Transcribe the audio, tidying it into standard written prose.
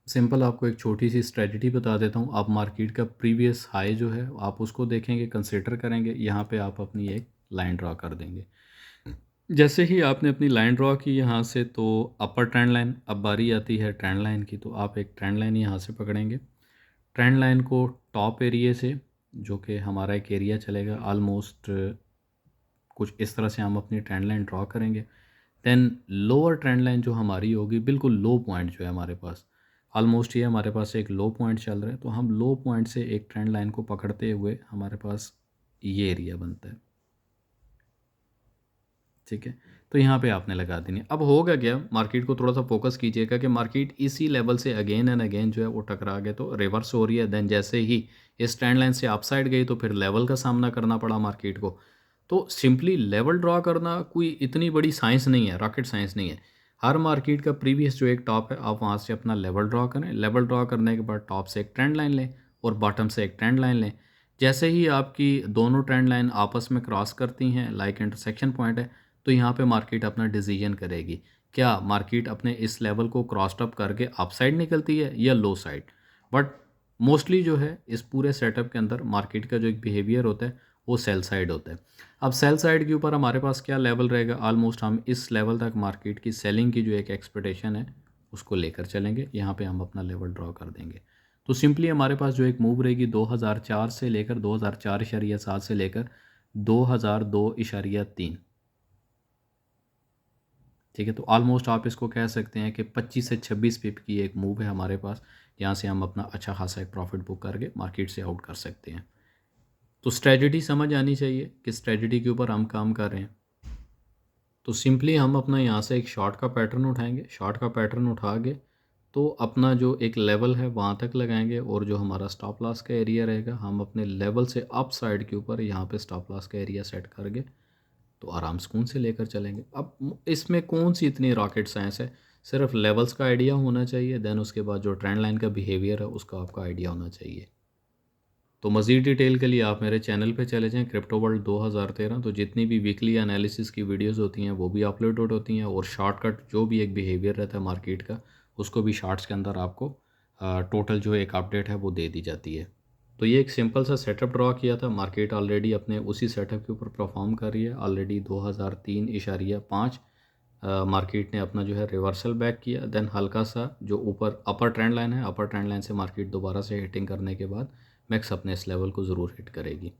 Simple आपको एक छोटी सी स्ट्रेटजी बता देता हूँ। आप मार्केट का प्रीवियस हाई जो है आप उसको देखेंगे, कंसिडर करेंगे, यहाँ पे आप अपनी एक लाइन ड्रा कर देंगे। जैसे ही आपने अपनी लाइन ड्रा की यहाँ से, तो अपर ट्रेंड लाइन, अब बारी आती है ट्रेंड लाइन की, तो आप एक ट्रेंड लाइन यहाँ से पकड़ेंगे। ट्रेंड लाइन को टॉप एरिया से, जो कि हमारा एक एरिया चलेगा ऑलमोस्ट कुछ इस तरह से, हम अपनी ट्रेंड लाइन ड्रॉ करेंगे। देन लोअर ट्रेंड लाइन जो हमारी होगी, बिल्कुल लो पॉइंट जो है हमारे पास, ऑलमोस्ट ये हमारे पास एक लो पॉइंट चल रहा है, तो हम लो पॉइंट से एक ट्रेंड लाइन को पकड़ते हुए हमारे पास ये एरिया बनता है। ठीक है, तो यहाँ पे आपने लगा देनी। अब होगा क्या, मार्केट को थोड़ा सा फोकस कीजिएगा कि मार्केट इसी लेवल से अगेन एंड अगेन जो है वो टकरा गए, तो रिवर्स हो रही है। देन जैसे ही इस ट्रेंड लाइन से अपसाइड गई, तो फिर लेवल का सामना करना पड़ा मार्केट को। तो सिंपली लेवल ड्रॉ करना कोई इतनी बड़ी साइंस नहीं है, रॉकेट साइंस नहीं है। हर मार्केट का प्रीवियस जो एक टॉप है, आप वहाँ से अपना लेवल ड्रॉ करें। लेवल ड्रॉ करने के बाद टॉप से एक ट्रेंड लाइन लें और बॉटम से एक ट्रेंड लाइन लें। जैसे ही आपकी दोनों ट्रेंड लाइन आपस में क्रॉस करती हैं, लाइक इंटरसेक्शन पॉइंट है, तो यहाँ पे मार्केट अपना डिसीजन करेगी, क्या मार्केट अपने इस लेवल को क्रॉस्ड अप करके अप साइड निकलती है या लो साइड। बट मोस्टली जो है इस पूरे सेटअप के अंदर मार्केट का जो एक बिहेवियर होता है वो सेल साइड होता है। अब सेल साइड के ऊपर हमारे पास क्या लेवल रहेगा, ऑलमोस्ट हम इस लेवल तक मार्केट की सेलिंग की जो एक एक्सपेक्टेशन है उसको लेकर चलेंगे। यहाँ पे हम अपना लेवल ड्रॉ कर देंगे। तो सिंपली हमारे पास जो एक मूव रहेगी 2004 से लेकर 2004.7 से लेकर 2002.3। ठीक है, तो ऑलमोस्ट आप इसको कह सकते हैं कि 25 से 26 पिप की एक मूव है हमारे पास, यहाँ से हम अपना अच्छा खासा एक प्रॉफिट बुक करके मार्केट से आउट कर सकते हैं। तो स्ट्रेटजी समझ आनी चाहिए कि स्ट्रेटजी के ऊपर हम काम कर रहे हैं। तो सिंपली हम अपना यहाँ से एक शॉर्ट का पैटर्न उठाएंगे। शॉर्ट का पैटर्न उठा के तो अपना जो एक लेवल है वहाँ तक लगाएंगे, और जो हमारा स्टॉप लॉस का एरिया रहेगा, हम अपने लेवल से अप साइड के ऊपर यहाँ पे स्टॉप लॉस का एरिया सेट करके तो आराम सुकून से लेकर चलेंगे। अब इसमें कौन सी इतनी रॉकेट साइंस है, सिर्फ लेवल्स का आइडिया होना चाहिए। देन उसके बाद जो ट्रेंड लाइन का बिहेवियर है उसका आपका आइडिया होना चाहिए। तो मज़ीद डिटेल के लिए आप मेरे चैनल पे चले जाएं, क्रिप्टो वर्ल्ड 2013। तो जितनी भी वीकली एनालिसिस की वीडियोस होती हैं वो भी अपलोड होती हैं, और शॉर्टकट जो भी एक बिहेवियर रहता है मार्केट का, उसको भी शॉर्ट्स के अंदर आपको टोटल जो एक अपडेट है वो दे दी जाती है। तो ये एक सिंपल सा सेटअप ड्रॉ किया था। मार्केट ऑलरेडी अपने उसी सेटअप के ऊपर परफॉर्म कर रही है। ऑलरेडी 2003.5 मार्केट ने अपना जो है रिवर्सल बैक किया। देन हल्का सा जो ऊपर अपर ट्रेंड लाइन है, अपर ट्रेंड लाइन से मार्केट दोबारा से हिटिंग करने के बाद मैक्स अपने इस लेवल को ज़रूर हिट करेगी।